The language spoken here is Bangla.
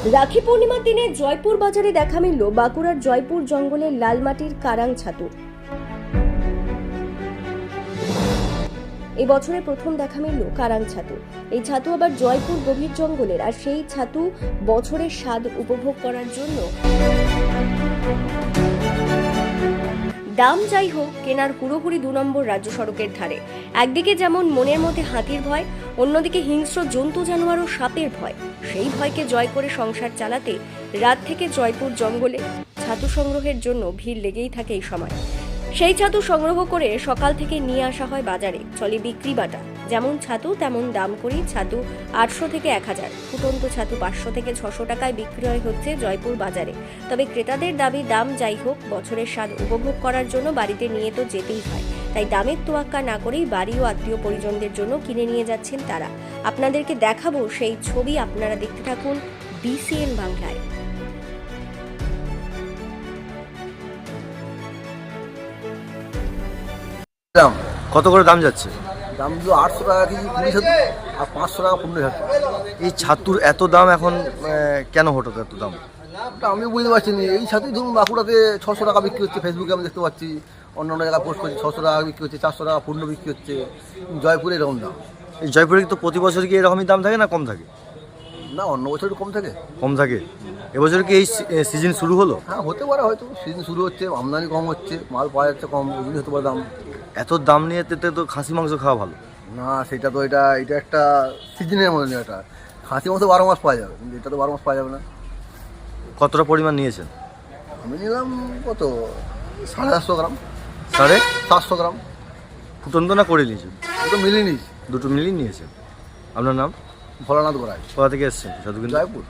রাখি পূর্ণিমার দিনে জয়পুর বাজারে দেখা মিলল বাঁকুড়ার জয়পুর জঙ্গলের লালমাটির কারাং ছাতু। এবছরে প্রথম দেখা মিলল কারাং ছাতু। এই ছাতু আবার জয়পুর গভীর জঙ্গলের, আর সেই ছাতু বছরের স্বাদ উপভোগ করার জন্য দাম যাই হোক, কেনার পুরোপুরি 2 নম্বর রাজ্য সড়কের ধারে। একদিকে যেমন মনের মধ্যে হাতির ভয়, অন্যদিকে হিংস্র জন্তু জানোয়ার ও সাপের ভয়। সেই ভয়কে জয় করে সংসার চালাতে রাত থেকে জয়পুর জঙ্গলে ছাতু সংগ্রহের জন্য ভিড় লেগেই থাকে এই সময়। সেই ছাতু সংগ্রহ করে সকাল থেকে নিয়ে আসা হয় বাজারে। চলে বিক্রি বাটা, যেমন ছাতু তেমন দাম করি। ছাতু 800 থেকে 1000, ফুটন্ত ছাতু 500 থেকে 600 টাকায় বিক্রয় হচ্ছে জয়পুর বাজারে। তবে ক্রেতাদের দাবি দাম যাই হোক, বছরের স্বাদ উপভোগ করার জন্য বাড়িতে নিয়ে তো যেতেই হয়। তাই দামের তোয়াক্কা না করেই বাড়ি ও আত্মীয় পরিজনদের জন্য কিনে নিয়ে যাচ্ছেন তারা। আপনাদেরকে দেখাবো সেই ছবি, আপনারা দেখতে থাকুন BCN বাংলায়। দাম কত করে দাম যাচ্ছে? দাম তো 800 টাকা কেজি কুড়ি ছাতু আর 500 টাকা 15 ছাতু। এই ছাতুর এত দাম এখন কেন হঠাৎ এত দাম? ওটা আমি বুঝতে পারছি না। এই ছাতুই ধরুন বাঁকুড়াতে 600 টাকা বিক্রি হচ্ছে, ফেসবুকে আমি দেখতে পাচ্ছি, অন্য অন্য জায়গায় পোস্ট করছে 600 টাকা বিক্রি হচ্ছে, 400 টাকা পূর্ণ বিক্রি হচ্ছে। জয়পুরে এরকম দাম এই জয়পুরে তো প্রতি বছর কি এরকমই দাম থাকে না কম থাকে? না, অন্য বছর একটু কম থাকে। কম থাকে। এবছর কি এই সিজন শুরু হলো? হ্যাঁ, হতে পারে, হয়তো সিজন শুরু হচ্ছে, আমদানি কম হচ্ছে, মাল পাওয়া যাচ্ছে কম, ওই জন্য হতে পারে দাম। এত দাম নিয়ে তো খাসি মাংস খাওয়া ভালো না, সেটা তো এটা একটা সিজনের মধ্যে, এটা খাসি মাংস 12 মাস পাওয়া যাবে, কিন্তু এটা তো 12 মাস পাওয়া যাবে না। কতটা পরিমাণ নিয়েছেন? আমি নিলাম কত 750 গ্রাম, 750 গ্রাম। ফুটন্ত না করে নিয়েছেন? দুটো মিলিয়ে নিয়েছি। দুটো মিলিয়ে নিয়েছেন। আপনার নাম? ভোলানাথ গোড়ায়। কোথা থেকে এসছেন? সাধুকেন্দ্র? জয়পুর।